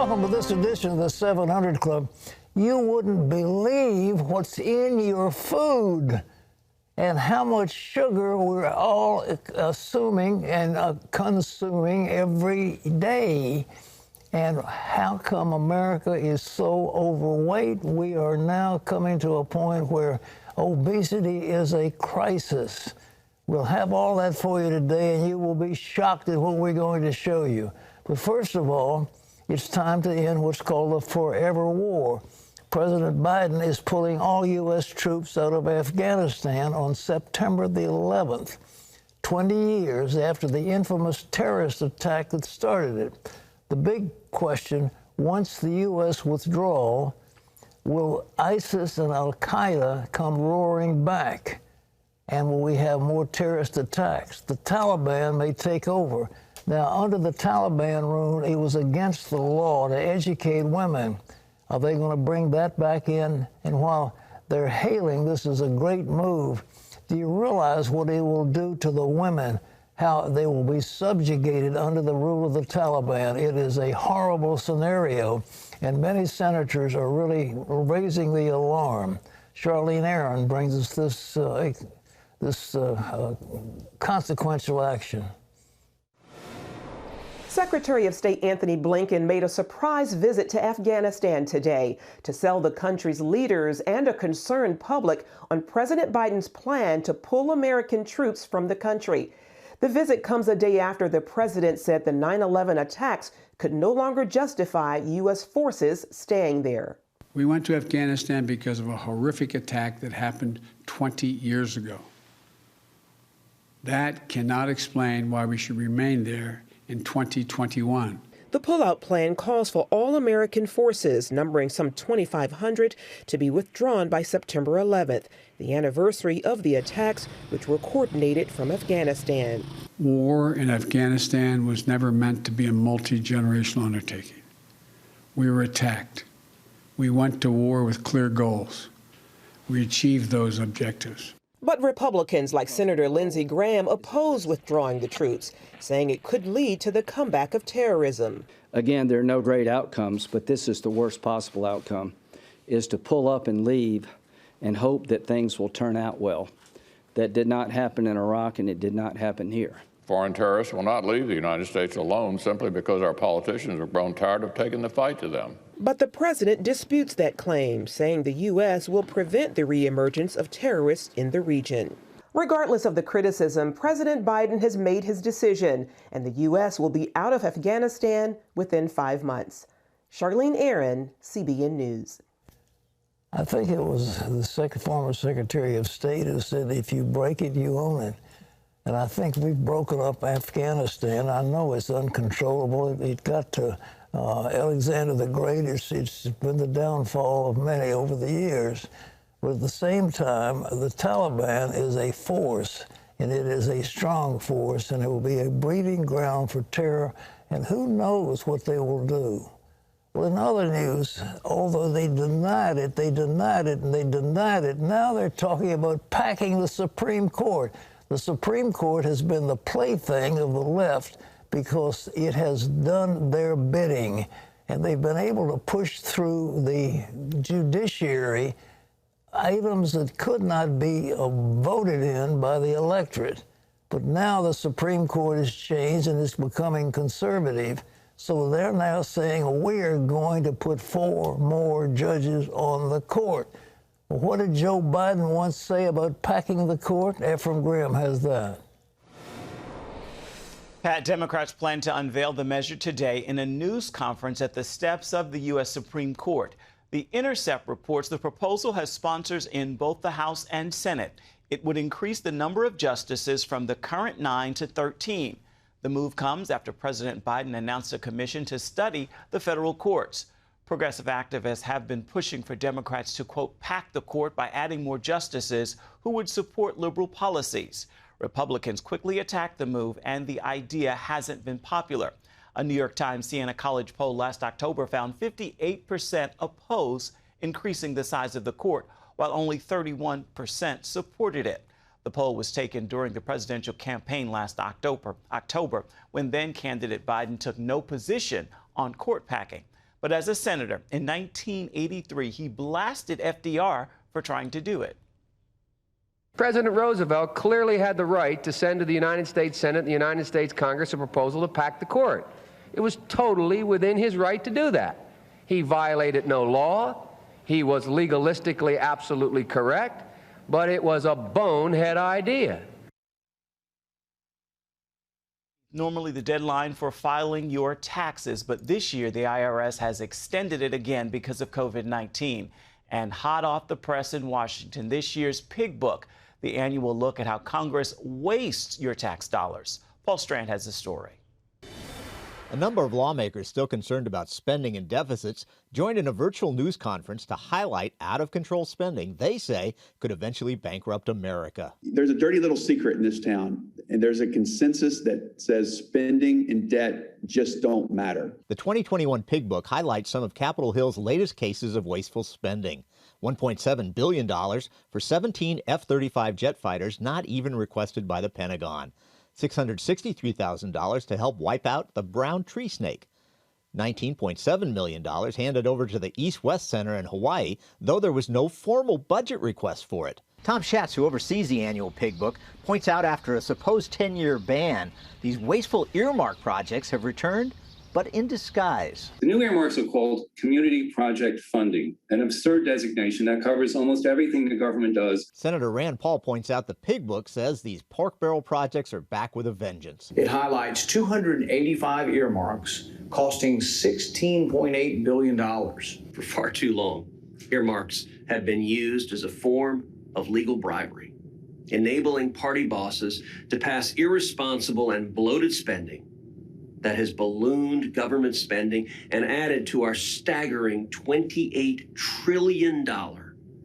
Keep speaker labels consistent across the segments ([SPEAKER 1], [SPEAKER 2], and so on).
[SPEAKER 1] welcome to this edition of the 700 Club. You wouldn't believe what's in your food and how much sugar we're all assuming and consuming every day. And how come America is so overweight? We are now coming to a point where obesity is a crisis. We'll have all that for you today, and you will be shocked at what we're going to show you. But first of all, it's time to end what's called the forever war. President Biden is pulling all U.S. troops out of Afghanistan on September the 11th, 20 years after the infamous terrorist attack that started it. The big question, once the U.S. withdrawal, will ISIS and al-Qaeda come roaring back? And will we have more terrorist attacks? The Taliban may take over. Now, under the Taliban rule, it was against the law to educate women. Are they going to bring that back in? And while they're hailing this is a great move, do you realize what it will do to the women, how they will be subjugated under the rule of the Taliban? It is a horrible scenario, and many senators are really raising the alarm. Charlene Aaron brings us this consequential action.
[SPEAKER 2] Secretary of State Anthony Blinken made a surprise visit to Afghanistan today to sell the country's leaders and a concerned public on President Biden's plan to pull American troops from the country. The visit comes a day after the president said the 9/11 attacks could no longer justify U.S. forces staying there.
[SPEAKER 3] We went to Afghanistan because of a horrific attack that happened 20 years ago. That cannot explain why we should remain there in 2021.
[SPEAKER 2] The pullout plan calls for all American forces, numbering some 2,500, to be withdrawn by September 11th, the anniversary of the attacks, which were coordinated from Afghanistan.
[SPEAKER 3] War in Afghanistan was never meant to be a multi-generational undertaking. We were attacked. We went to war with clear goals. We achieved those objectives.
[SPEAKER 2] But Republicans like Senator Lindsey Graham oppose withdrawing the troops, saying it could lead to the comeback of terrorism.
[SPEAKER 4] Again, there are no great outcomes, but this is the worst possible outcome, is to pull up and leave and hope that things will turn out well. That did not happen in Iraq, and it did not happen here.
[SPEAKER 5] Foreign terrorists will not leave the United States alone simply because our politicians have grown tired of taking the fight to them.
[SPEAKER 2] But the president disputes that claim, saying the U.S. will prevent the reemergence of terrorists in the region. Regardless of the criticism, President Biden has made his decision, and the U.S. will be out of Afghanistan within 5 months. Charlene Aaron, CBN News.
[SPEAKER 1] I think it was the former Secretary of State who said, if you break it, you own it. And I think we've broken up Afghanistan. I know it's uncontrollable. It got to Alexander the Great. It's been the downfall of many over the years. But at the same time, the Taliban is a force, and it is a strong force, and it will be a breeding ground for terror, and who knows what they will do. Well, in other news, although they denied it, now they're talking about packing the Supreme Court. The Supreme Court has been the plaything of the left because it has done their bidding, and they've been able to push through the judiciary items that could not be voted in by the electorate. But now the Supreme Court has changed and is becoming conservative, so they're now saying we're going to put 4 more judges on the court. Well, what did Joe Biden once say about packing the court? Ephraim Graham has that.
[SPEAKER 6] Pat, Democrats plan to unveil the measure today in a news conference at the steps of the U.S. Supreme Court. The Intercept reports the proposal has sponsors in both the House and Senate. It would increase the number of justices from the current 9 to 13. The move comes after President Biden announced a commission to study the federal courts. Progressive activists have been pushing for Democrats to, quote, pack the court by adding more justices who would support liberal policies. Republicans quickly attacked the move, and the idea hasn't been popular. A New York Times Siena College poll last October found 58% oppose increasing the size of the court, while only 31% supported it. The poll was taken during the presidential campaign last October, when then-candidate Biden took no position on court packing. But as a senator in 1983, he blasted FDR for trying to do it.
[SPEAKER 7] President Roosevelt clearly had the right to send to the United States Senate and the United States Congress a proposal to pack the court. It was totally within his right to do that. He violated no law. He was legalistically absolutely correct, but it was a bonehead idea.
[SPEAKER 6] Normally the deadline for filing your taxes, but this year the IRS has extended it again because of COVID-19. And hot off the press in Washington, this year's Pig Book, the annual look at how Congress wastes your tax dollars. Paul Strand has the story.
[SPEAKER 8] A number of lawmakers still concerned about spending and deficits joined in a virtual news conference to highlight out-of-control spending they say could eventually bankrupt America.
[SPEAKER 9] There's a dirty little secret in this town, and there's a consensus that says spending and debt just don't matter.
[SPEAKER 8] The 2021 Pig Book highlights some of Capitol Hill's latest cases of wasteful spending. $1.7 billion for 17 F-35 jet fighters not even requested by the Pentagon. $663,000 to help wipe out the brown tree snake. $19.7 million handed over to the East-West Center in Hawaii, though there was no formal budget request for it. Tom Schatz, who oversees the annual Pig Book, points out after a supposed 10-year ban, these wasteful earmark projects have returned, but in disguise.
[SPEAKER 10] The new earmarks are called community project funding, an absurd designation that covers almost everything the government does.
[SPEAKER 8] Senator Rand Paul points out the Pig Book says these pork barrel projects are back with a vengeance.
[SPEAKER 11] It highlights 285 earmarks costing $16.8 billion.
[SPEAKER 12] For far too long, earmarks have been used as a form of legal bribery, enabling party bosses to pass irresponsible and bloated spending that has ballooned government spending and added to our staggering $28 trillion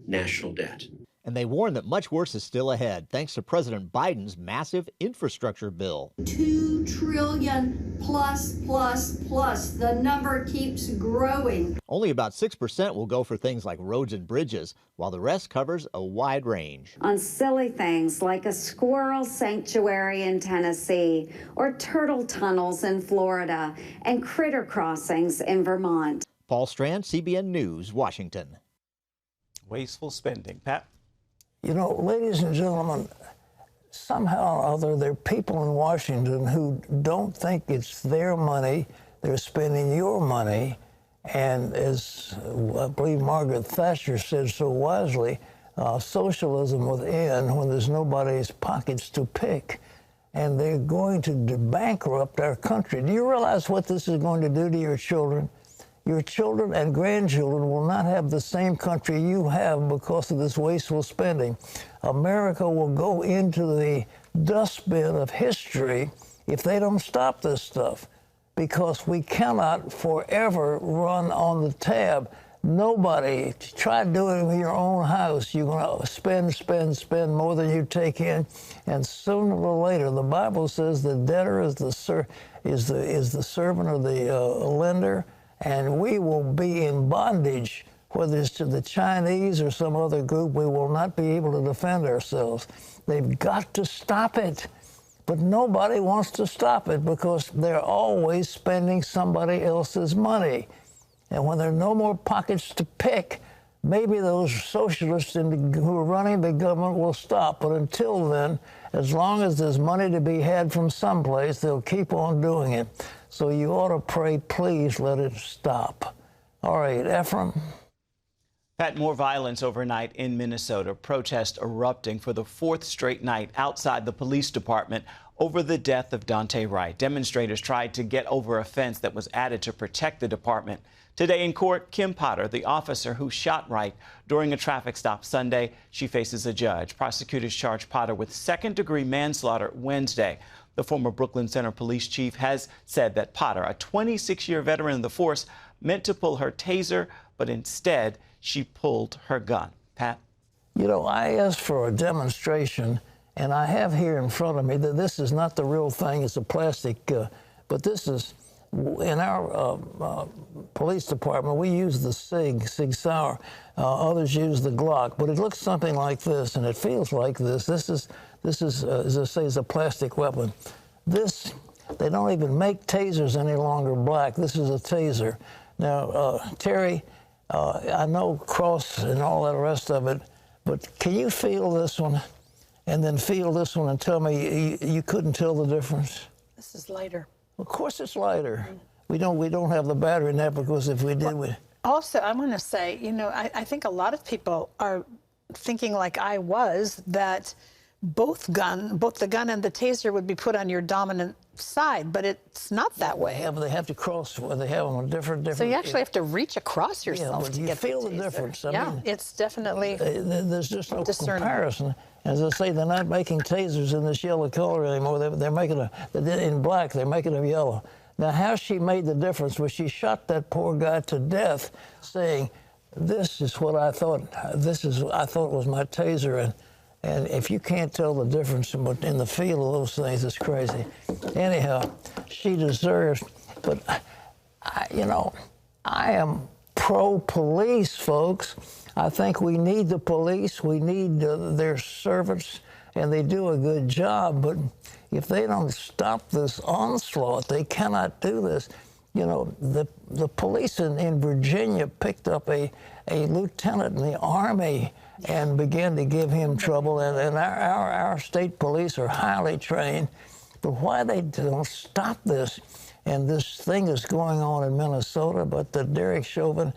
[SPEAKER 12] national debt.
[SPEAKER 8] And they warn that much worse is still ahead, thanks to President Biden's massive infrastructure bill.
[SPEAKER 13] $2 trillion plus. The number keeps growing.
[SPEAKER 8] Only about 6% will go for things like roads and bridges, while the rest covers a wide range.
[SPEAKER 14] On silly things like a squirrel sanctuary in Tennessee, or turtle tunnels in Florida, and critter crossings in Vermont.
[SPEAKER 8] Paul Strand, CBN News, Washington.
[SPEAKER 6] Wasteful spending. Pat?
[SPEAKER 1] You know, ladies and gentlemen, somehow or other, there are people in Washington who don't think it's their money. They're spending your money. And as I believe Margaret Thatcher said so wisely, socialism will end when there's nobody's pockets to pick. And they're going to bankrupt our country. Do you realize what this is going to do to your children? Your children and grandchildren will not have the same country you have because of this wasteful spending. America will go into the dustbin of history if they don't stop this stuff, because we cannot forever run on the tab. Nobody, try doing it in your own house. You're going to spend more than you take in, and sooner or later, the Bible says the debtor is the servant of the lender. And we will be in bondage, whether it's to the Chinese or some other group. We will not be able to defend ourselves. They've got to stop it. But nobody wants to stop it because they're always spending somebody else's money. And when there are no more pockets to pick, maybe those socialists who are running the government will stop. But until then, as long as there's money to be had from someplace, they'll keep on doing it. So you ought to pray, please let it stop. All right, Ephraim.
[SPEAKER 6] Pat, more violence overnight in Minnesota. Protests erupting for the fourth straight night outside the police department over the death of Daunte Wright. Demonstrators tried to get over a fence that was added to protect the department. Today in court, Kim Potter, the officer who shot Wright during a traffic stop Sunday, she faces a judge. Prosecutors charged Potter with second-degree manslaughter Wednesday. The former Brooklyn Center police chief has said that Potter, a 26-year veteran of the force, meant to pull her taser, but instead she pulled her gun. Pat?
[SPEAKER 1] You know, I asked for a demonstration, and I have here in front of me that this is not the real thing. It's a plastic, but this is, in our police department, we use the Sig Sauer. Others use the Glock, but it looks something like this, and it feels like this. This is, as I say, is a plastic weapon. This, they don't even make tasers any longer black. This is a taser. Now, Terry, I know cross and all that rest of it, but can you feel this one and then feel this one and tell me you couldn't tell the difference?
[SPEAKER 15] This is lighter.
[SPEAKER 1] Of course it's lighter. We don't have the battery in that, because if we did, we...
[SPEAKER 15] Also, I want to say, you know, I think a lot of people are thinking, like I was, that both the gun and the taser would be put on your dominant side, but it's not that way.
[SPEAKER 1] Yeah, but they have to cross, or they have them on different.
[SPEAKER 15] So you actually have to reach across yourself to
[SPEAKER 1] you
[SPEAKER 15] get
[SPEAKER 1] feel
[SPEAKER 15] the
[SPEAKER 1] difference.
[SPEAKER 15] I
[SPEAKER 1] I
[SPEAKER 15] mean, it's definitely
[SPEAKER 1] there's just no
[SPEAKER 15] discernible.
[SPEAKER 1] comparison. As I say, they're not making tasers in this yellow color anymore. They're making in black. They're making them yellow. Now, how she made the difference was she shot that poor guy to death, saying, "This is what I thought. I thought was my taser." And if you can't tell the difference in the feel of those things, it's crazy. Anyhow, she deserves. But I am pro-police, folks. I think we need the police. We need their servants, and they do a good job. But if they don't stop this onslaught, they cannot do this. You know, the police in Virginia picked up a lieutenant in the Army and began to give him trouble. And our state police are highly trained. But why they don't stop this? And this thing is going on in Minnesota, but the Derek Chauvin,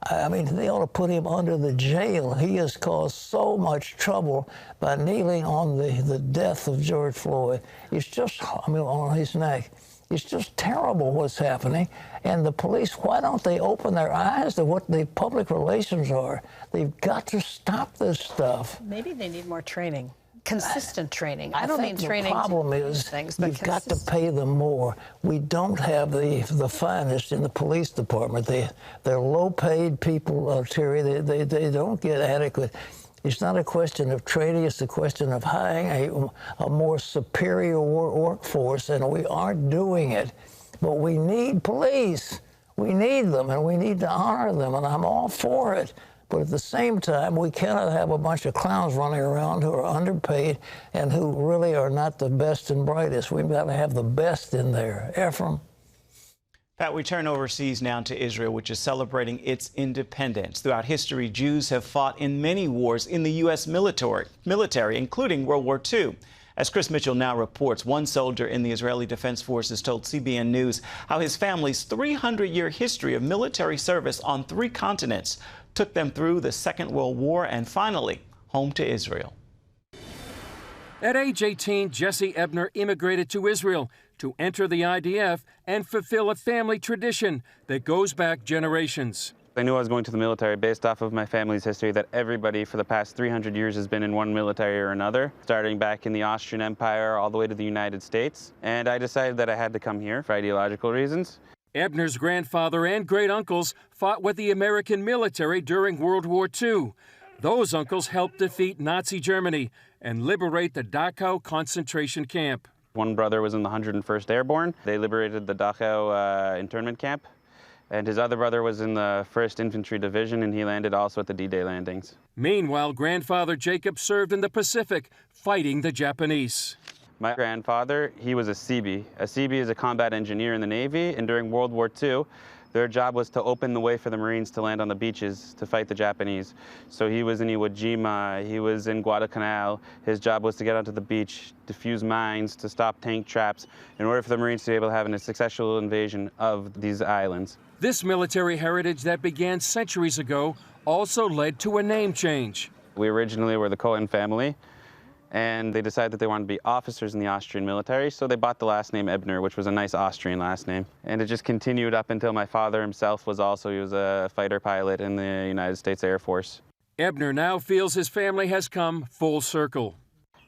[SPEAKER 1] I mean, they ought to put him under the jail. He has caused so much trouble by kneeling on the death of George Floyd. It's just, on his neck. It's just terrible what's happening. And the police, why don't they open their eyes to what the public relations are? They've got to stop this stuff.
[SPEAKER 15] Maybe they need more training. Consistent training. I don't mean training.
[SPEAKER 1] The problem is you've got to pay them more. We don't have the finest in the police department. They're low-paid people, Terry. They don't get adequate. It's not a question of training. It's a question of hiring a more superior workforce, and we aren't doing it. But we need police. We need them, and we need to honor them, and I'm all for it. But at the same time, we cannot have a bunch of clowns running around who are underpaid and who really are not the best and brightest. We've got to have the best in there. Ephraim?
[SPEAKER 6] Pat, we turn overseas now to Israel, which is celebrating its independence. Throughout history, Jews have fought in many wars in the U.S. military, including World War II. As Chris Mitchell now reports, one soldier in the Israeli Defense Forces told CBN News how his family's 300-year history of military service on 3 continents took them through the Second World War and finally home to Israel.
[SPEAKER 16] At age 18, Jesse Ebner immigrated to Israel to enter the IDF and fulfill a family tradition that goes back generations.
[SPEAKER 17] I knew I was going to the military based off of my family's history, that everybody for the past 300 years has been in one military or another, starting back in the Austrian Empire all the way to the United States. And I decided that I had to come here for ideological reasons.
[SPEAKER 16] Ebner's grandfather and great-uncles fought with the American military during World War II. Those uncles helped defeat Nazi Germany and liberate the Dachau concentration camp.
[SPEAKER 17] One brother was in the 101st Airborne. They liberated the Dachau internment camp. And his other brother was in the 1st Infantry Division, and he landed also at the D-Day landings.
[SPEAKER 16] Meanwhile, grandfather Jacob served in the Pacific, fighting the Japanese.
[SPEAKER 17] My grandfather, he was a Seabee. A Seabee is a combat engineer in the Navy, and during World War II, their job was to open the way for the Marines to land on the beaches to fight the Japanese. So he was in Iwo Jima, he was in Guadalcanal. His job was to get onto the beach, defuse mines, to stop tank traps, in order for the Marines to be able to have a successful invasion of these islands.
[SPEAKER 16] This military heritage that began centuries ago also led to a name change.
[SPEAKER 17] We originally were the Cohen family, and they decided that they wanted to be officers in the Austrian military, so they bought the last name Ebner, which was a nice Austrian last name. And it just continued up until my father himself he was a fighter pilot in the United States Air Force.
[SPEAKER 16] Ebner now feels his family has come full circle.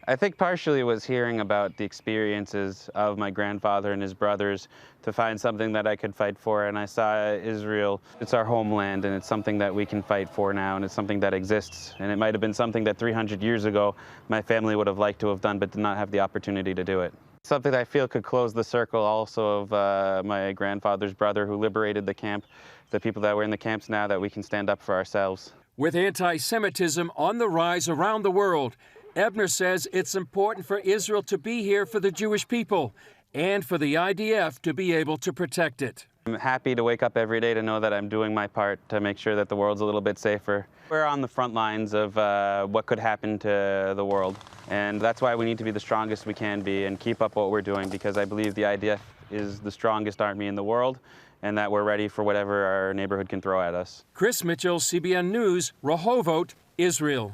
[SPEAKER 17] I think partially it was hearing about the experiences of my grandfather and his brothers to find something that I could fight for, and I saw Israel. It's our homeland, and it's something that we can fight for now, and it's something that exists. And it might have been something that 300 years ago my family would have liked to have done but did not have the opportunity to do it. Something that I feel could close the circle also of my grandfather's brother who liberated the camp, the people that were in the camps now, that we can stand up for ourselves.
[SPEAKER 16] With anti-Semitism on the rise around the world, Ebner says it's important for Israel to be here for the Jewish people and for the IDF to be able to protect it.
[SPEAKER 17] I'm happy to wake up every day to know that I'm doing my part to make sure that the world's a little bit safer. We're on the front lines of what could happen to the world, and that's why we need to be the strongest we can be and keep up what we're doing, because I believe the IDF is the strongest army in the world and that we're ready for whatever our neighborhood can throw at us.
[SPEAKER 16] Chris Mitchell, CBN News, Rehovot, Israel.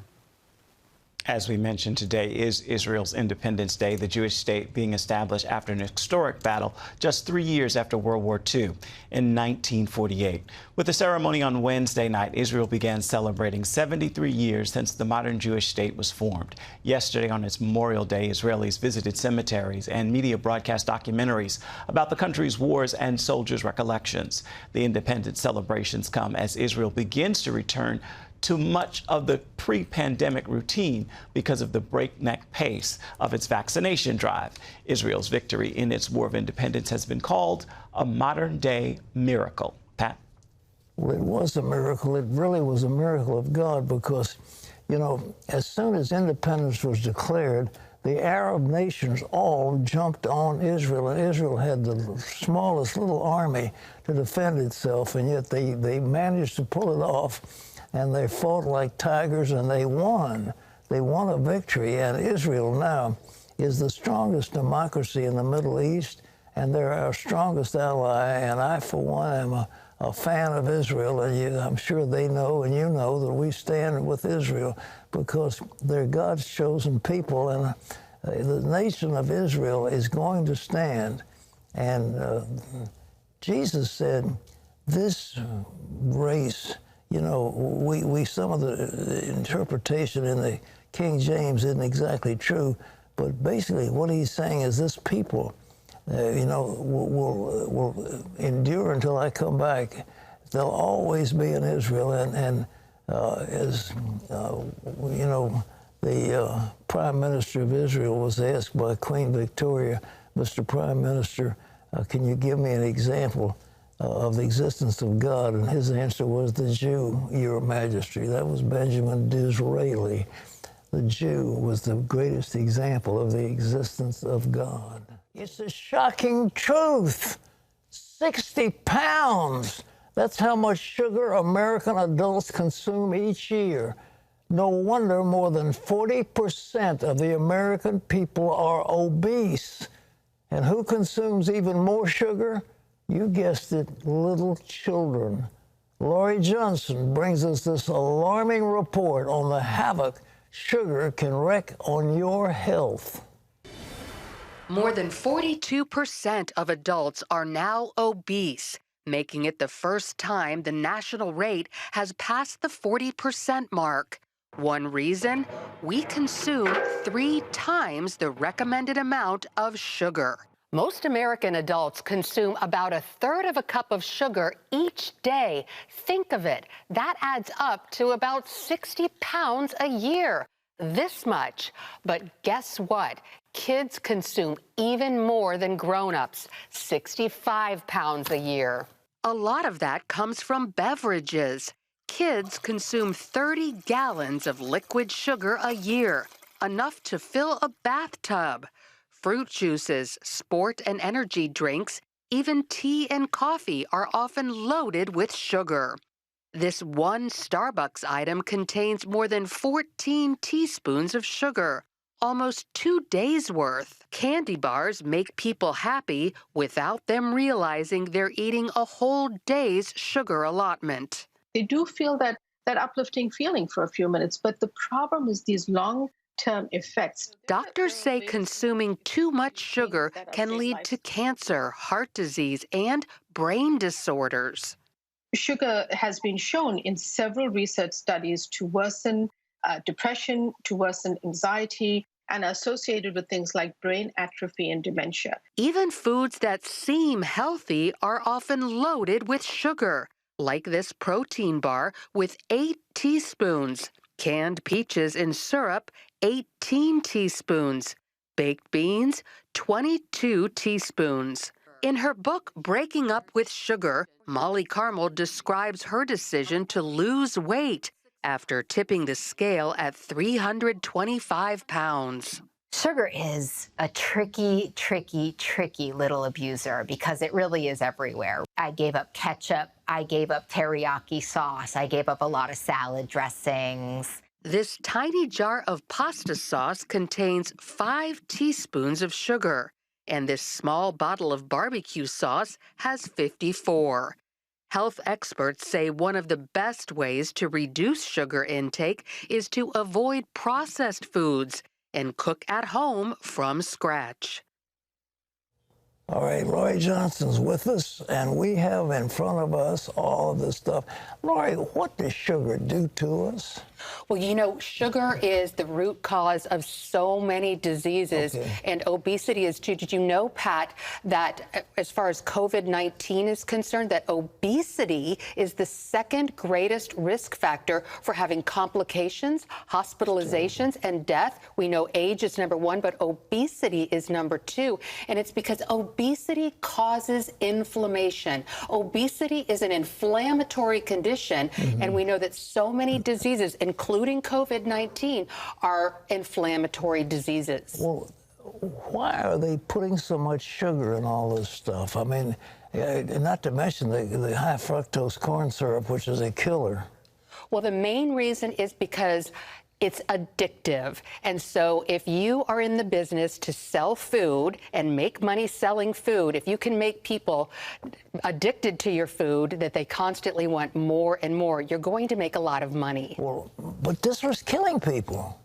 [SPEAKER 6] As we mentioned, today is Israel's Independence Day, the Jewish state being established after an historic battle just 3 years after World War II in 1948. With the ceremony on Wednesday night, Israel began celebrating 73 years since the modern Jewish state was formed. Yesterday, on its Memorial Day, Israelis visited cemeteries and media broadcast documentaries about the country's wars and soldiers' recollections. The independence celebrations come as Israel begins to return to much of the pre-pandemic routine because of the breakneck pace of its vaccination drive. Israel's victory in its War of Independence has been called a modern-day miracle. Pat?
[SPEAKER 1] Well, it was a miracle. It really was a miracle of God because, you know, as soon as independence was declared, the Arab nations all jumped on Israel, and Israel had the smallest little army to defend itself, and yet they managed to pull it off. And they fought like tigers, and they won. They won a victory, and Israel now is the strongest democracy in the Middle East, and they're our strongest ally, and I, for one, am a fan of Israel, and I'm sure they know, and you know, that we stand with Israel because they're God's chosen people, and the nation of Israel is going to stand. And Jesus said, this race, you know, we some of the interpretation in the King James isn't exactly true, but basically what he's saying is this people, you know, will endure until I come back. They'll always be in Israel, and as you know, the Prime Minister of Israel was asked by Queen Victoria, Mr. Prime Minister, can you give me an example of the existence of God? And his answer was the Jew, Your Majesty. That was Benjamin Disraeli. The Jew was the greatest example of the existence of God. It's a shocking truth. 60 pounds. That's how much sugar American adults consume each year. No wonder more than 40% of the American people are obese. And who consumes even more sugar? You guessed it, little children. Laurie Johnson brings us this alarming report on the havoc sugar can wreak on your health.
[SPEAKER 18] More than 42% of adults are now obese, making it the first time the national rate has passed the 40% mark. One reason? We consume 3 times the recommended amount of sugar. Most American adults consume about 1/3 of a cup of sugar each day. Think of it. That adds up to about 60 pounds a year. This much. But guess what? Kids consume even more than grown-ups, 65 pounds a year. A lot of that comes from beverages. Kids consume 30 gallons of liquid sugar a year, enough to fill a bathtub. Fruit juices, sport and energy drinks, even tea and coffee are often loaded with sugar. This one Starbucks item contains more than 14 teaspoons of sugar, almost 2 days' worth. Candy bars make people happy without them realizing they're eating a whole day's sugar allotment.
[SPEAKER 19] They do feel that uplifting feeling for a few minutes, but the problem is these long-term effects.
[SPEAKER 18] Doctors say consuming too much sugar can lead to cancer, heart disease, and brain disorders.
[SPEAKER 19] Sugar has been shown in several research studies to worsen depression, to worsen anxiety, and associated with things like brain atrophy and dementia.
[SPEAKER 18] Even foods that seem healthy are often loaded with sugar, like this protein bar with 8 teaspoons. Canned peaches in syrup, 18 teaspoons. Baked beans, 22 teaspoons. In her book, Breaking Up with Sugar, Molly Carmel describes her decision to lose weight after tipping the scale at 325 pounds.
[SPEAKER 20] Sugar is a tricky, tricky, tricky little abuser because it really is everywhere. I gave up ketchup. I gave up teriyaki sauce. I gave up a lot of salad dressings.
[SPEAKER 18] This tiny jar of pasta sauce contains 5 teaspoons of sugar, and this small bottle of barbecue sauce has 54. Health experts say one of the best ways to reduce sugar intake is to avoid processed foods and cook at home from scratch.
[SPEAKER 1] All right, Lori Johnson's with us, and we have in front of us all of this stuff. Lori, what does sugar do to us?
[SPEAKER 21] Well, you know, sugar is the root cause of so many diseases, and obesity is too. Did you know, Pat, that as far as COVID-19 is concerned, that obesity is the second greatest risk factor for having complications, hospitalizations, and death? We know age is number 1, but obesity is number 2, and it's because obesity causes inflammation. Obesity is an inflammatory condition, and we know that so many diseases, including COVID-19, are inflammatory diseases.
[SPEAKER 1] Well, why are they putting so much sugar in all this stuff? I mean, not to mention the high fructose corn syrup, which is a killer.
[SPEAKER 21] Well, the main reason is because it's addictive. And so if you are in the business to sell food and make money selling food, if you can make people addicted to your food, that they constantly want more and more, you're going to make a lot of money.
[SPEAKER 1] Well, but this was killing people.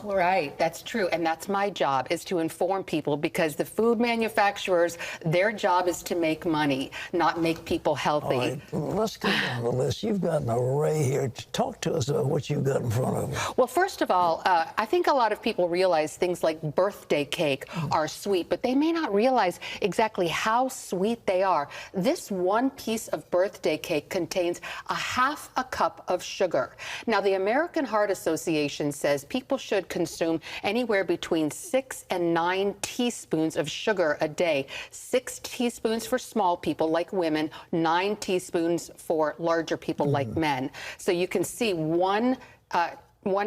[SPEAKER 21] Right, that's true. And that's my job, is to inform people, because the food manufacturers, their job is to make money, not make people healthy.
[SPEAKER 1] All right, let's go down the list. You've got an array here. Talk to us about what you've got in front of you.
[SPEAKER 21] Well, first of all, I think a lot of people realize things like birthday cake are sweet, but they may not realize exactly how sweet they are. This one piece of birthday cake contains a half a cup of sugar. Now, the American Heart Association says people should consume anywhere between 6 and 9 teaspoons of sugar a day. 6 teaspoons for small people like women, 9 teaspoons for larger people like men. So you can see one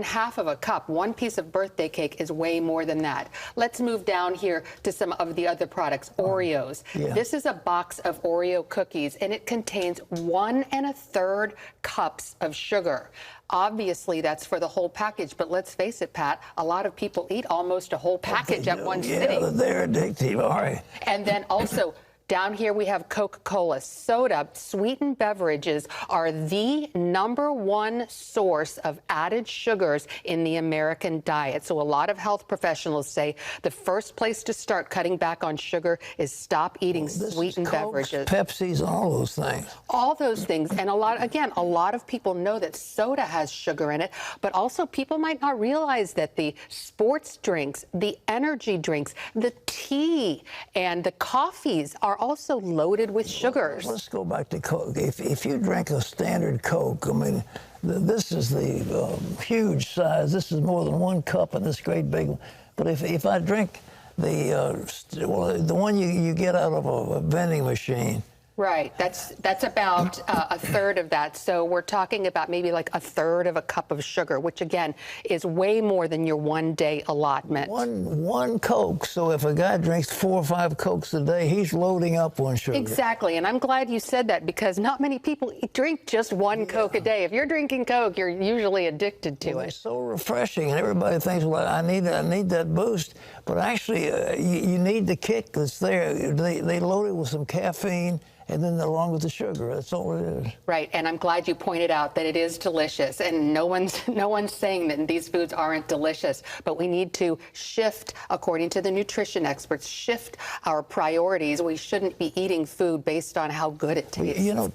[SPEAKER 21] half of a cup, one piece of birthday cake is way more than that. Let's move down here to some of the other products. Oreos. This is a box of Oreo cookies, and it contains 1 1/3 cups of sugar. Obviously, that's for the whole package, but let's face it, Pat, a lot of people eat almost a whole package at one sitting.
[SPEAKER 1] Yeah, they're addictive, all right.
[SPEAKER 21] And then also, down here we have Coca-Cola. Soda, sweetened beverages are the #1 source of added sugars in the American diet. So a lot of health professionals say the first place to start cutting back on sugar is stop eating sweetened beverages.
[SPEAKER 1] Pepsis, all those things.
[SPEAKER 21] All those things. And a lot of people know that soda has sugar in it, but also people might not realize that the sports drinks, the energy drinks, the tea, and the coffees are also loaded with sugars.
[SPEAKER 1] Let's go back to Coke. If you drink a standard Coke, I mean, this is the huge size. This is more than 1 cup in this great big one. But if I drink the one you get out of a vending machine.
[SPEAKER 21] Right. That's about a third of that. So we're talking about maybe like a third of a cup of sugar, which again is way more than your one-day allotment.
[SPEAKER 1] One Coke. So if a guy drinks 4 or 5 Cokes a day, he's loading up on sugar.
[SPEAKER 21] Exactly. And I'm glad you said that, because not many people drink just 1 Coke a day. If you're drinking Coke, you're usually addicted to it.
[SPEAKER 1] It's so refreshing, and everybody thinks, well, I need that boost. But actually, you need the kick that's there. They load it with some caffeine, and then along with the sugar. That's all it is.
[SPEAKER 21] Right, and I'm glad you pointed out that it is delicious, and no one's saying that these foods aren't delicious, but we need to shift, according to the nutrition experts, shift our priorities. We shouldn't be eating food based on how good it tastes.
[SPEAKER 1] You know,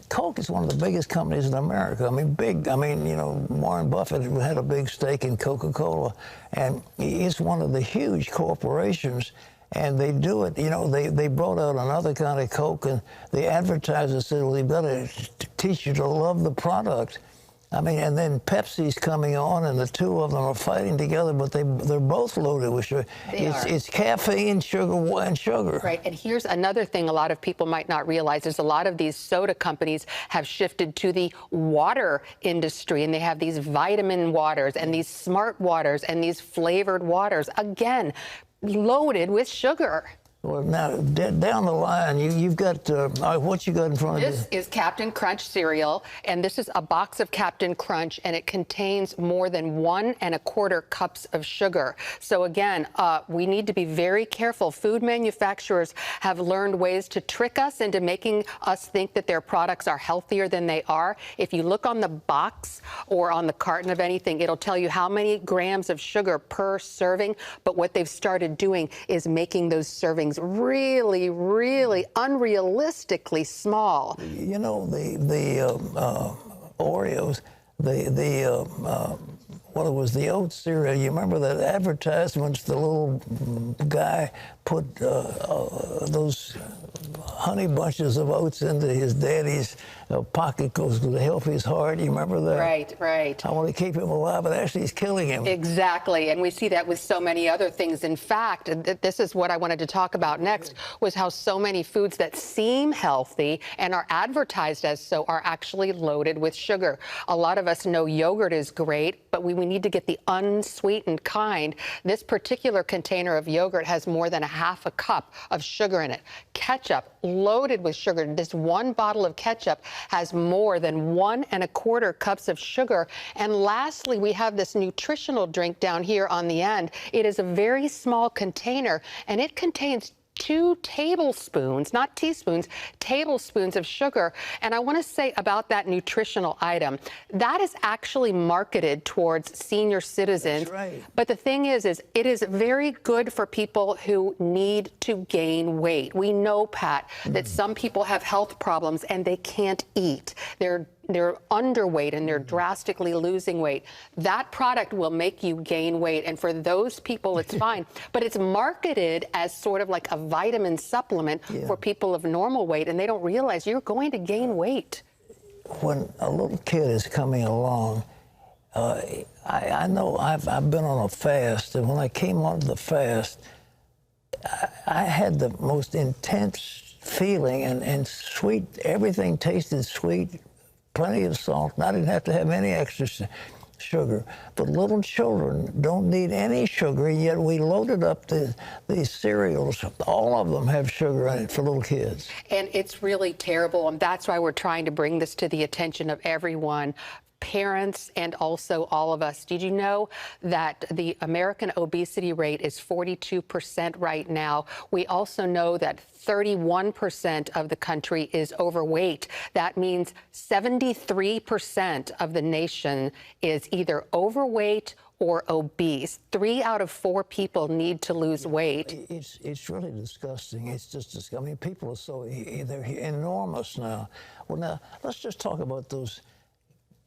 [SPEAKER 1] Coke is one of the biggest companies in America. I mean, big. I mean, you know, Warren Buffett had a big stake in Coca-Cola, and it's one of the huge corporations. And they do it, you know, they brought out another kind of Coke, and the advertiser said, well, they've got to teach you to love the product. I mean, and then Pepsi's coming on, and the two of them are fighting together, but they're both loaded with sugar. It's caffeine, sugar, and sugar.
[SPEAKER 21] Right, and here's another thing a lot of people might not realize is a lot of these soda companies have shifted to the water industry, and they have these vitamin waters and these smart waters and these flavored waters, again, loaded with sugar.
[SPEAKER 1] Well, now, down the line, you've got, what you got in front of you?
[SPEAKER 21] This is Captain Crunch cereal, and this is a box of Captain Crunch, and it contains more than 1 1/4 cups of sugar. So again, we need to be very careful. Food manufacturers have learned ways to trick us into making us think that their products are healthier than they are. If you look on the box or on the carton of anything, it'll tell you how many grams of sugar per serving, but what they've started doing is making those servings really, really unrealistically small.
[SPEAKER 1] You know, the Oreos, what it was, the oat cereal. You remember that advertisements? The little guy put those honey bunches of oats into his daddy's pocket because to help his heart. You remember that?
[SPEAKER 21] Right, right.
[SPEAKER 1] I want to keep him alive, but actually he's killing him.
[SPEAKER 21] Exactly, and we see that with so many other things. In fact, this is what I wanted to talk about next, was how so many foods that seem healthy and are advertised as so are actually loaded with sugar. A lot of us know yogurt is great, but we need to get the unsweetened kind. This particular container of yogurt has more than 1/2 cup of sugar in it. Ketchup, loaded with sugar. This one bottle of ketchup has more than 1 1/4 cups of sugar. And lastly, we have this nutritional drink down here on the end. It is a very small container, and it contains 2 tablespoons, not teaspoons, tablespoons of sugar. And I want to say about that nutritional item, that is actually marketed towards senior citizens.
[SPEAKER 1] That's right.
[SPEAKER 21] But the thing is it is very good for people who need to gain weight. We know, Pat, that some people have health problems and they can't eat. They're underweight and they're drastically losing weight. That product will make you gain weight, and for those people it's fine. But it's marketed as sort of like a vitamin supplement for people of normal weight, and they don't realize you're going to gain weight.
[SPEAKER 1] When a little kid is coming along, I know I've been on a fast, and when I came on the fast, I had the most intense feeling and sweet. Everything tasted sweet. Plenty of salt, and I didn't have to have any extra sugar. But little children don't need any sugar, yet we loaded up these cereals. All of them have sugar in it for little kids.
[SPEAKER 21] And it's really terrible, and that's why we're trying to bring this to the attention of everyone, parents and also all of us. Did you know that the American obesity rate is 42% right now? We also know that 31% of the country is overweight. That means 73% of the nation is either overweight or obese. 3 out of 4 people need to lose weight.
[SPEAKER 1] It's really disgusting. It's just disgusting. I mean, people are they're enormous now. Well, now, let's just talk about those.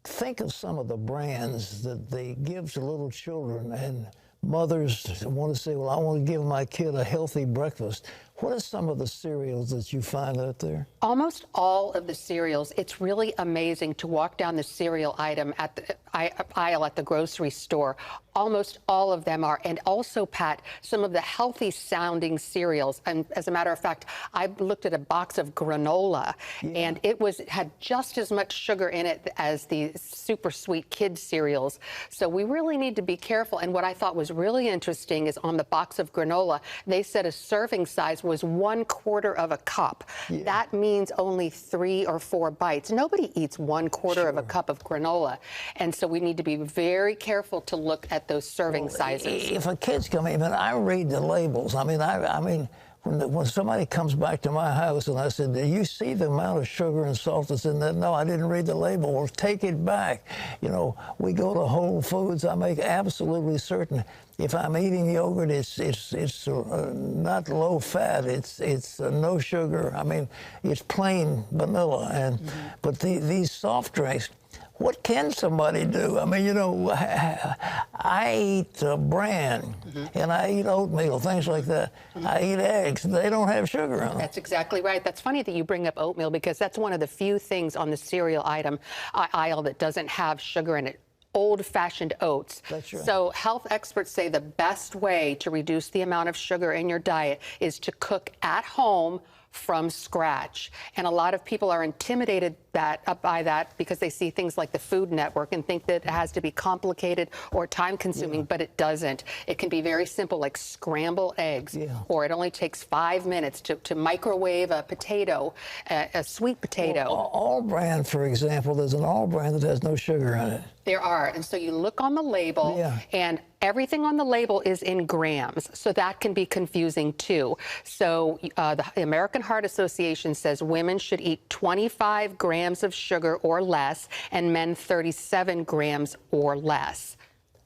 [SPEAKER 1] Think of some of the brands that they give to little children, and mothers want to say, well, I want to give my kid a healthy breakfast. What are some of the cereals that you find out there?
[SPEAKER 21] Almost all of the cereals. It's really amazing to walk down the cereal item at the aisle at the grocery store. Almost all of them are. And also, Pat, some of the healthy sounding cereals. And as a matter of fact, I looked at a box of granola, and it had just as much sugar in it as the super sweet kids cereals. So we really need to be careful. And what I thought was really interesting is on the box of granola, they said a serving size was 1/4 of a cup. That means only 3 or 4 bites. Nobody eats 1/4 of a cup of granola. And so we need to be very careful to look at those serving sizes.
[SPEAKER 1] If a kid's coming in, I read the labels. I mean, when somebody comes back to my house and I said, do you see the amount of sugar and salt that's in that? No, I didn't read the label. Well, take it back. You know, we go to Whole Foods. I make absolutely certain if I'm eating yogurt, it's not low fat. It's no sugar. I mean, it's plain vanilla. And but these soft drinks, what can somebody do? I mean, you know, I eat bran, and I eat oatmeal, things like that. I eat eggs. They don't have sugar in them.
[SPEAKER 21] That's exactly right. That's funny that you bring up oatmeal, because that's one of the few things on the cereal item aisle that doesn't have sugar in it. Old-fashioned oats.
[SPEAKER 1] That's right.
[SPEAKER 21] So health experts say the best way to reduce the amount of sugar in your diet is to cook at home from scratch. And a lot of people are intimidated by that because they see things like the Food Network and think that it has to be complicated or time-consuming, but it doesn't. It can be very simple, like scramble eggs, or it only takes 5 minutes to microwave a potato, a sweet potato.
[SPEAKER 1] Well, all bran, for example, there's an all bran that has no sugar in it.
[SPEAKER 21] There are, and so you look on the label, and everything on the label is in grams, so that can be confusing too. So the American Heart Association says women should eat 25 grams of sugar or less, and men 37 grams or less.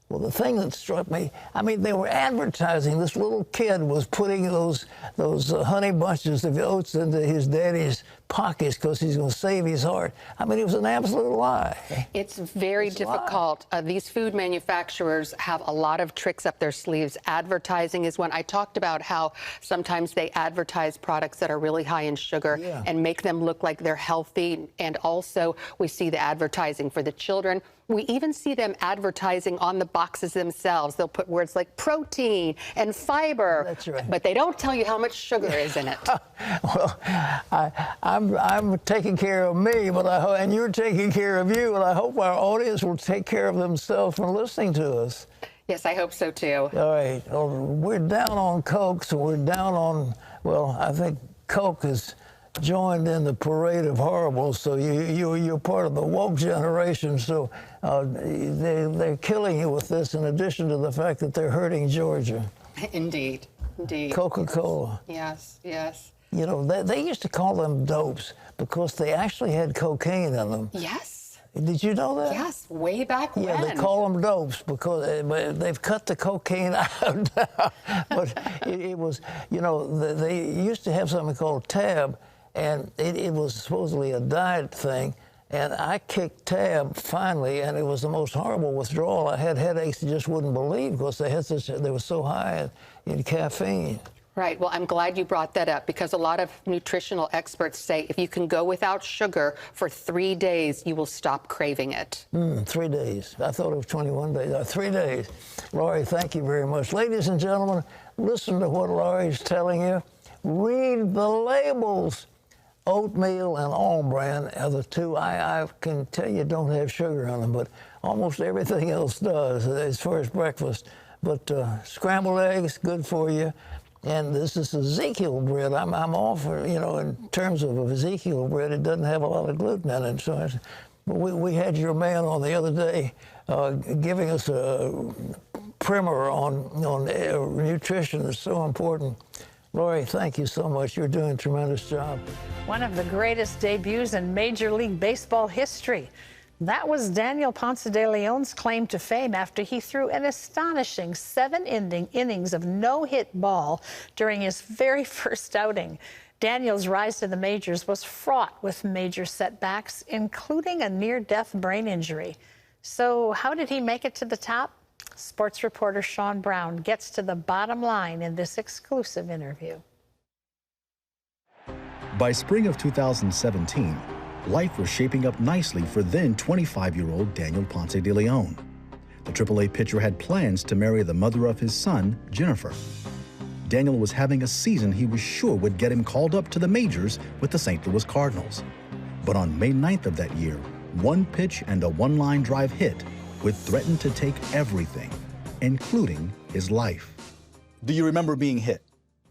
[SPEAKER 1] Well, the thing that struck me, I mean, they were advertising. This little kid was putting those honey bunches of oats into his daddy's pockets because he's going to save his heart. I mean, it was an absolute lie.
[SPEAKER 21] It's very difficult. These food manufacturers have a lot of tricks up their sleeves. Advertising is one. I talked about how sometimes they advertise products that are really high in sugar and make them look like they're healthy. And also, we see the advertising for the children. We even see them advertising on the boxes themselves. They'll put words like protein and fiber.
[SPEAKER 1] That's right.
[SPEAKER 21] But they don't tell you how much sugar is in it.
[SPEAKER 1] Well, I'm taking care of me, but and you're taking care of you, and I hope our audience will take care of themselves from listening to us.
[SPEAKER 21] Yes, I hope so too.
[SPEAKER 1] All right. Well, we're down on Coke, so we're down on, well, I think Coke is joined in the parade of horribles, so you're part of the woke generation, so they're killing you with this, in addition to the fact that they're hurting Georgia.
[SPEAKER 21] Indeed, indeed.
[SPEAKER 1] Coca-Cola.
[SPEAKER 21] Yes, yes.
[SPEAKER 1] You know, they used to call them dopes because they actually had cocaine in them.
[SPEAKER 21] Yes.
[SPEAKER 1] Did you know that?
[SPEAKER 21] Yes, way back when.
[SPEAKER 1] Yeah, they call them dopes because they've cut the cocaine out. But it was, you know, they used to have something called Tab, and it was supposedly a diet thing. And I kicked Tab finally, and it was the most horrible withdrawal. I had headaches you just wouldn't believe because they were so high in caffeine.
[SPEAKER 21] Right. Well, I'm glad you brought that up, because a lot of nutritional experts say if you can go without sugar for 3 days, you will stop craving it.
[SPEAKER 1] 3 days. I thought it was 21 days. 3 days. Laurie, thank you very much. Ladies and gentlemen, listen to what Laurie's telling you. Read the labels. Oatmeal and All Bran are the two I can tell you don't have sugar in them, but almost everything else does as far as breakfast. But scrambled eggs, good for you. And this is Ezekiel bread. I'm all for, you know, in terms of Ezekiel bread, it doesn't have a lot of gluten in it. So we had your man on the other day giving us a primer on nutrition. It's so important. Laurie, thank you so much. You're doing a tremendous job.
[SPEAKER 15] One of the greatest debuts in Major League Baseball history. That was Daniel Ponce de Leon's claim to fame after he threw an astonishing 7 innings of no-hit ball during his very first outing. Daniel's rise to the majors was fraught with major setbacks, including a near-death brain injury. So how did he make it to the top? Sports reporter Sean Brown gets to the bottom line in this exclusive interview.
[SPEAKER 3] By spring of 2017, life was shaping up nicely for then 25-year-old Daniel Ponce de Leon. The AAA pitcher had plans to marry the mother of his son, Jennifer. Daniel was having a season he was sure would get him called up to the majors with the St. Louis Cardinals. But on May 9th of that year, one pitch and a one-line drive hit would threaten to take everything, including his life.
[SPEAKER 22] Do you remember being hit?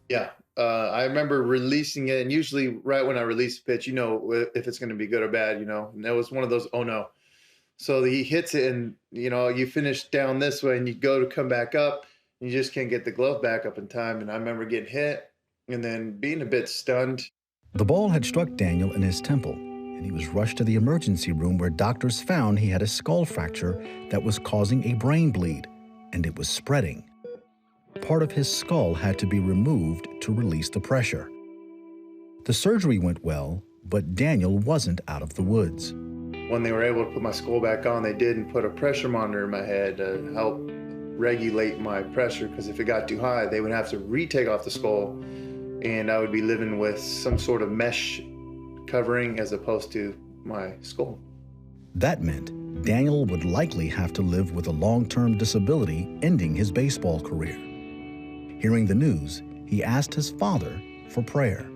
[SPEAKER 23] Yeah. I remember releasing it, and usually right when I release a pitch, you know if it's going to be good or bad, you know. And it was one of those, oh no. So he hits it, and, you know, you finish down this way, and you go to come back up, and you just can't get the glove back up in time. And I remember getting hit and then being a bit stunned.
[SPEAKER 3] The ball had struck Daniel in his temple, and he was rushed to the emergency room where doctors found he had a skull fracture that was causing a brain bleed, and it was spreading. Part of his skull had to be removed to release the pressure. The surgery went well, but Daniel wasn't out of the woods.
[SPEAKER 23] when they were able to put my skull back on, they did and put a pressure monitor in my head to help regulate my pressure, because if it got too high, they would have to retake off the skull, and I would be living with some sort of mesh covering as opposed to my skull.
[SPEAKER 3] That meant Daniel would likely have to live with a long-term disability, ending his baseball career. Hearing the news, he asked his father for prayer.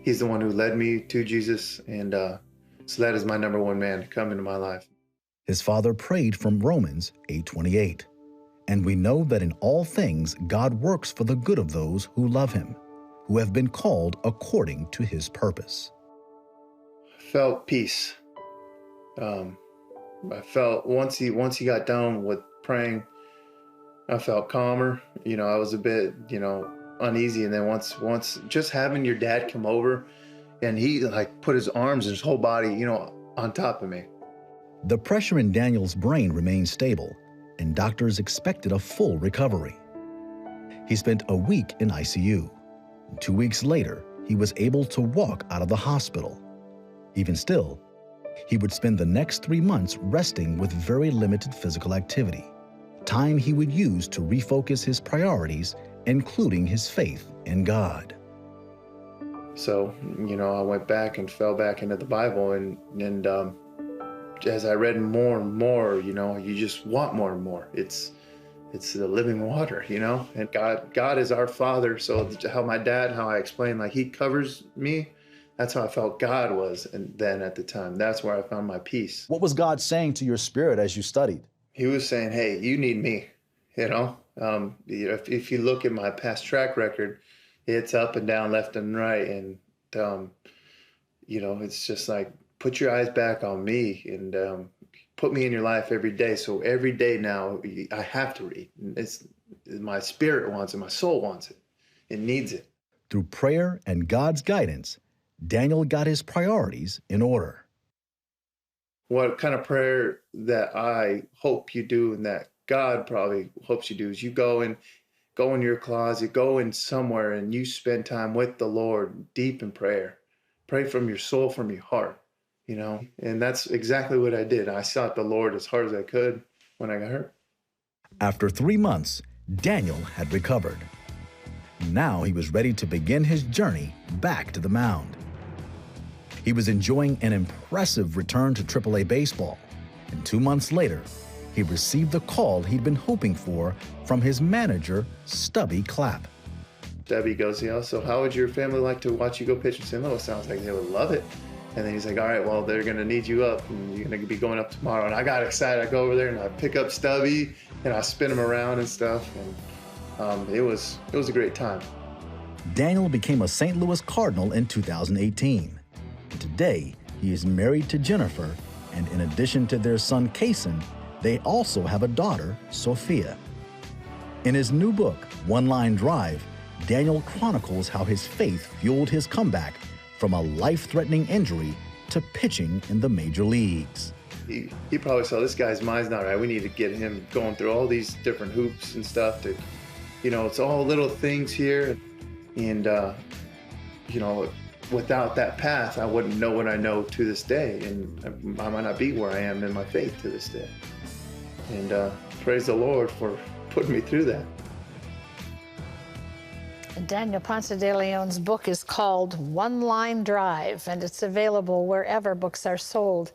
[SPEAKER 23] He's the one who led me to Jesus, and so that is my number one man to come into my life.
[SPEAKER 3] His father prayed from Romans 8:28. And we know that in all things God works for the good of those who love him, who have been called according to his purpose.
[SPEAKER 23] Felt peace. I felt once he got done with praying, I felt calmer. I was a bit, uneasy. And then once just having your dad come over and he put his arms and his whole body, on top of me.
[SPEAKER 3] The pressure in Daniel's brain remained stable, and doctors expected a full recovery. He spent a week in ICU. 2 weeks later, he was able to walk out of the hospital. Even still, he would spend the next 3 months resting with very limited physical activity, time he would use to refocus his priorities, including his faith in God.
[SPEAKER 23] So, I went back and fell back into the Bible, and as I read more and more, you just want more and more. It's the living water, and God is our Father. So how I explained, he covers me, that's how I felt God was. And then at the time, that's where I found my peace.
[SPEAKER 22] What was God saying to your spirit as you studied?
[SPEAKER 23] He was saying, hey, you need me, if you look at my past track record, it's up and down, left and right. And, it's just put your eyes back on me and put me in your life every day. So every day now, I have to read. My spirit wants it. My soul wants it. It needs it.
[SPEAKER 3] Through prayer and God's guidance, Daniel got his priorities in order.
[SPEAKER 23] What kind of prayer that I hope you do and that God probably hopes you do is you go in your closet, go in somewhere, and you spend time with the Lord deep in prayer. Pray from your soul, from your heart. And that's exactly what I did. I sought the Lord as hard as I could when I got hurt.
[SPEAKER 3] After 3 months, Daniel had recovered. Now he was ready to begin his journey back to the mound. He was enjoying an impressive return to AAA baseball, and 2 months later, he received the call he'd been hoping for from his manager, Stubby Clapp.
[SPEAKER 23] Stubby goes, so how would your family like to watch you go pitch in St. Louis? Sounds like they would love it. And then he's like, all right, well, they're going to need you up, and you're going to be going up tomorrow. And I got excited. I go over there, and I pick up Stubby, and I spin him around and stuff. And it was a great time.
[SPEAKER 3] Daniel became a St. Louis Cardinal in 2018. And today, he is married to Jennifer, and in addition to their son, Kason, they also have a daughter, Sophia. In his new book, One Line Drive, Daniel chronicles how his faith fueled his comeback from a life-threatening injury to pitching in the major leagues.
[SPEAKER 23] He probably saw, this guy's mind's not right. We need to get him going through all these different hoops and stuff. It's all little things here. And, without that path, I wouldn't know what I know to this day. And I might not be where I am in my faith to this day. And praise the Lord for putting me through that.
[SPEAKER 15] Daniel Ponce de Leon's book is called One Line Drive, and it's available wherever books are sold.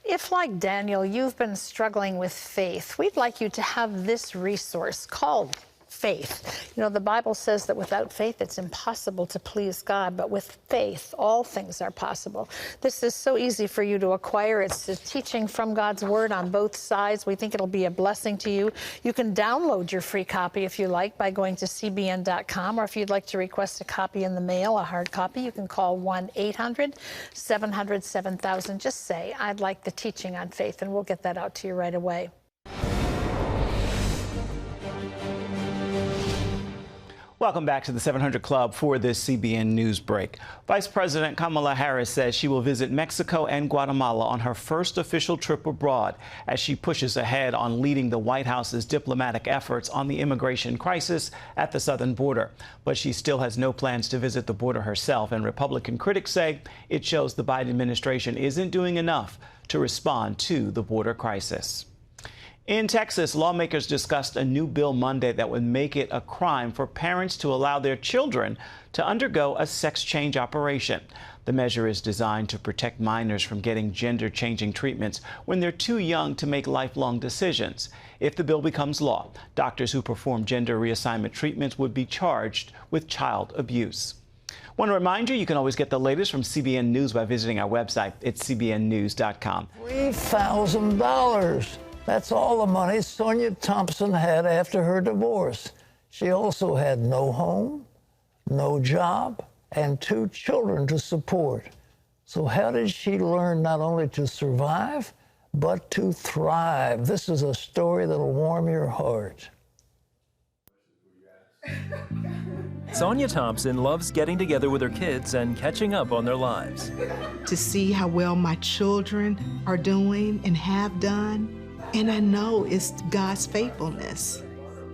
[SPEAKER 15] If, like Daniel, you've been struggling with faith, we'd like you to have this resource called Faith. The Bible says that without faith, it's impossible to please God, but with faith, all things are possible. This is so easy for you to acquire. It's a teaching from God's Word on both sides. We think it'll be a blessing to you. You can download your free copy if you like by going to cbn.com, or if you'd like to request a copy in the mail, a hard copy, you can call 1-800-700-7000. Just say, I'd like the teaching on faith, and we'll get that out to you right away.
[SPEAKER 6] Welcome back to the 700 Club for this CBN News break. Vice President Kamala Harris says she will visit Mexico and Guatemala on her first official trip abroad as she pushes ahead on leading the White House's diplomatic efforts on the immigration crisis at the southern border. But she still has no plans to visit the border herself, and Republican critics say it shows the Biden administration isn't doing enough to respond to the border crisis. In Texas, lawmakers discussed a new bill Monday that would make it a crime for parents to allow their children to undergo a sex change operation. The measure is designed to protect minors from getting gender-changing treatments when they're too young to make lifelong decisions. If the bill becomes law, doctors who perform gender reassignment treatments would be charged with child abuse. Want to remind you can always get the latest from CBN News by visiting our website at cbnnews.com.
[SPEAKER 1] $3,000. That's all the money Sonia Thompson had after her divorce. She also had no home, no job, and 2 children to support. So how did she learn not only to survive, but to thrive? This is a story that'll warm your heart.
[SPEAKER 2] Sonia Thompson loves getting together with her kids and catching up on their lives.
[SPEAKER 4] To see how well my children are doing and have done, and I know it's God's faithfulness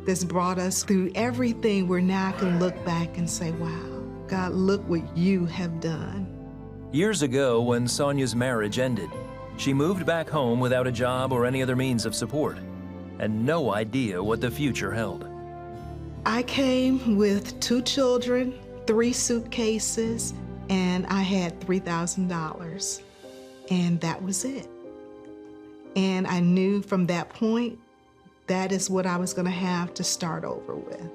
[SPEAKER 4] that's brought us through everything where now I can look back and say, wow, God, look what you have done.
[SPEAKER 2] Years ago, when Sonia's marriage ended, she moved back home without a job or any other means of support, and no idea what the future held.
[SPEAKER 4] I came with 2 children, 3 suitcases, and I had $3,000, and that was it. And I knew from that point, that is what I was going to have to start over with.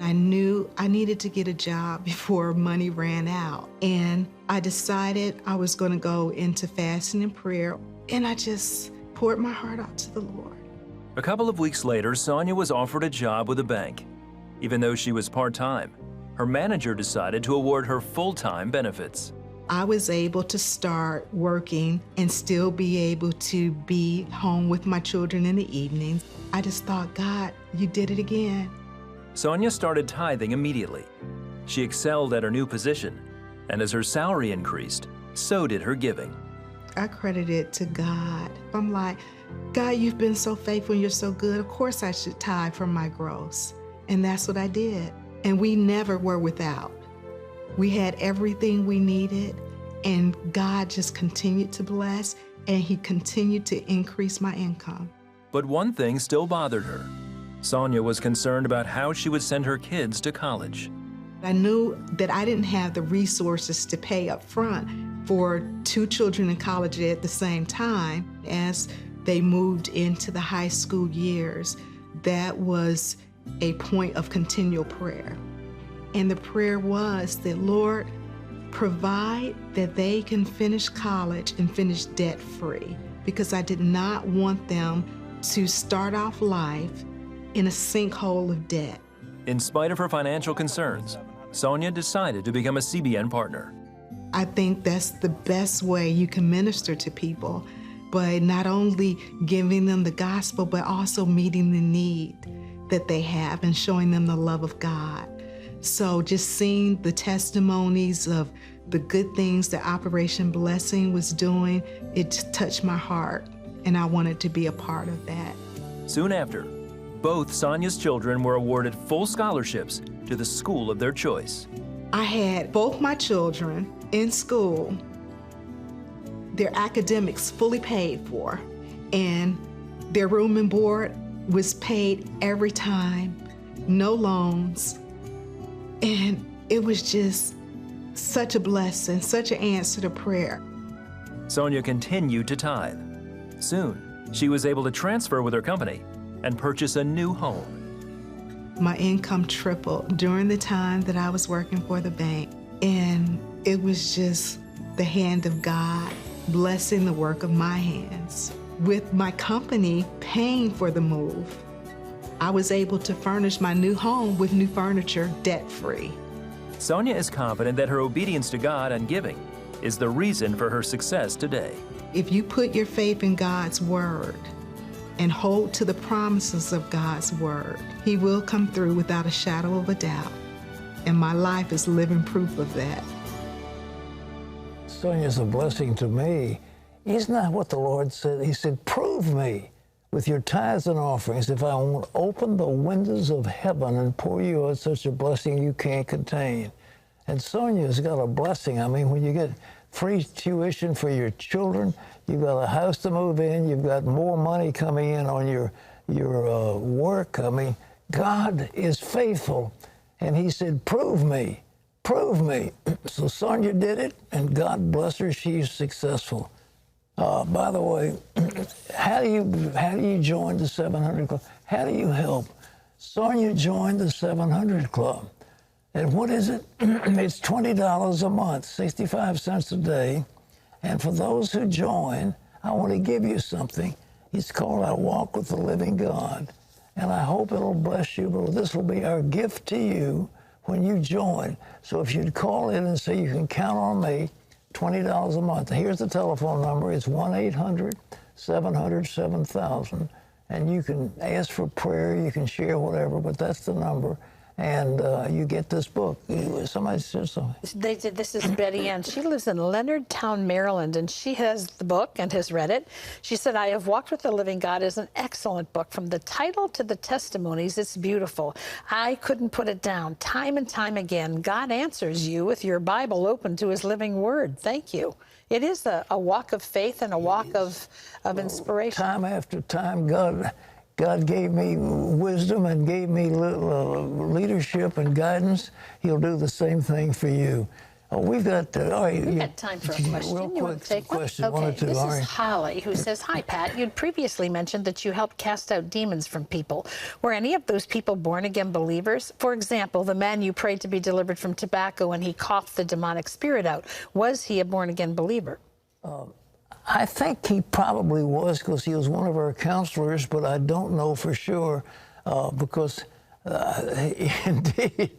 [SPEAKER 4] I knew I needed to get a job before money ran out. And I decided I was going to go into fasting and prayer. And I just poured my heart out to the Lord.
[SPEAKER 2] A couple of weeks later, Sonia was offered a job with a bank. Even though she was part-time, her manager decided to award her full-time benefits.
[SPEAKER 4] I was able to start working and still be able to be home with my children in the evenings. I just thought, God, you did it again.
[SPEAKER 2] Sonia started tithing immediately. She excelled at her new position, and as her salary increased, so did her giving.
[SPEAKER 4] I credit it to God. I'm like, God, you've been so faithful and you're so good. Of course I should tithe from my gross. And that's what I did. And we never were without. We had everything we needed, and God just continued to bless, and He continued to increase my income.
[SPEAKER 2] But one thing still bothered her. Sonia was concerned about how she would send her kids to college.
[SPEAKER 4] I knew that I didn't have the resources to pay up front for 2 children in college at the same time as they moved into the high school years. That was a point of continual prayer. And the prayer was that, Lord, provide that they can finish college and finish debt-free, because I did not want them to start off life in a sinkhole of debt.
[SPEAKER 2] In spite of her financial concerns, Sonia decided to become a CBN partner.
[SPEAKER 4] I think that's the best way you can minister to people, by not only giving them the gospel, but also meeting the need that they have and showing them the love of God. So just seeing the testimonies of the good things that Operation Blessing was doing, it touched my heart, and I wanted to be a part of that.
[SPEAKER 2] Soon after, both Sonia's children were awarded full scholarships to the school of their choice.
[SPEAKER 4] I had both my children in school, their academics fully paid for, and their room and board was paid every time, no loans. And it was just such a blessing, such an answer to prayer.
[SPEAKER 2] Sonia continued to tithe. Soon, she was able to transfer with her company and purchase a new home.
[SPEAKER 4] My income tripled during the time that I was working for the bank. And it was just the hand of God blessing the work of my hands. With my company paying for the move, I was able to furnish my new home with new furniture debt-free.
[SPEAKER 2] Sonia is confident that her obedience to God and giving is the reason for her success today.
[SPEAKER 4] If you put your faith in God's word and hold to the promises of God's word, He will come through without a shadow of a doubt. And my life is living proof of that.
[SPEAKER 1] Sonia's a blessing to me. Isn't that what the Lord said? He said, prove me with your tithes and offerings if I won't open the windows of heaven and pour you out such a blessing you can't contain. And Sonia's got a blessing. I mean, when you get free tuition for your children, you've got a house to move in, you've got more money coming in on your work. I mean, God is faithful. And he said, prove me, prove me. So Sonia did it, and God bless her, she's successful. By the way, how do you join the 700 Club? How do you help? Sonia joined the 700 Club. And what is it? It's $20 a month, 65 cents a day. And for those who join, I want to give you something. It's called I Walk with the Living God. And I hope it'll bless you, but this will be our gift to you when you join. So if you'd call in and say you can count on me, $20 a month. Here's the telephone number. It's 1-800-700-7000. And you can ask for prayer, you can share whatever, but that's the number. And you get this book. Somebody said something.
[SPEAKER 15] This is Betty Ann. She lives in Leonardtown, Maryland, and she has the book and has read it. She said, I Have Walked with the Living God is an excellent book. From the title to the testimonies, it's beautiful. I couldn't put it down. Time and time again, God answers you with your Bible open to his living word. Thank you. It is a walk of faith and a walk of inspiration.
[SPEAKER 1] Time after time, God gave me wisdom and gave me leadership and guidance. He'll do the same thing for you. Oh, we've got
[SPEAKER 15] time for a question.
[SPEAKER 1] Real
[SPEAKER 15] You want
[SPEAKER 1] quick
[SPEAKER 15] to take
[SPEAKER 1] question.
[SPEAKER 15] one?
[SPEAKER 1] One or
[SPEAKER 15] Okay,
[SPEAKER 1] two.
[SPEAKER 15] this
[SPEAKER 1] All
[SPEAKER 15] is
[SPEAKER 1] right.
[SPEAKER 15] Holly, who says, hi, Pat. You'd previously mentioned that you helped cast out demons from people. Were any of those people born-again believers? For example, the man you prayed to be delivered from tobacco and he coughed the demonic spirit out. Was he a born-again believer?
[SPEAKER 1] I think he probably was because he was one of our counselors, but I don't know for sure because indeed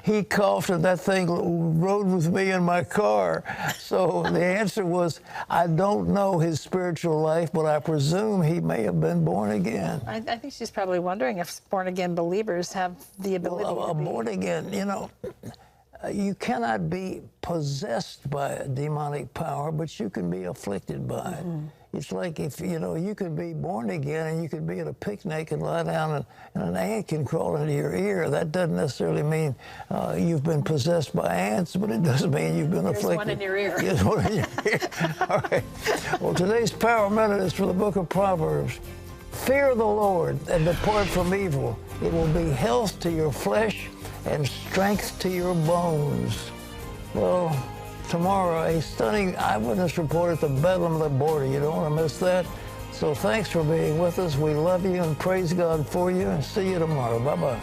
[SPEAKER 1] he coughed and that thing rode with me in my car. So the answer was, I don't know his spiritual life, but I presume he may have been born again.
[SPEAKER 15] I think she's probably wondering if born-again believers have the ability to be
[SPEAKER 1] born again, you know. You cannot be possessed by a demonic power, but you can be afflicted by it. It's like if, you could be born again and you could be at a picnic and lie down and an ant can crawl into your ear. That doesn't necessarily mean you've been possessed by ants, but it does mean you've been afflicted.
[SPEAKER 15] There's one in your ear.
[SPEAKER 1] There's one in your ear. All right. Well, today's Power Minute is from the book of Proverbs. Fear the Lord and depart from evil. It will be health to your flesh and strength to your bones. Well, tomorrow, a stunning eyewitness report at the Bedlam of the border. You don't want to miss that. So thanks for being with us. We love you and praise God for you, and see you tomorrow. Bye-bye.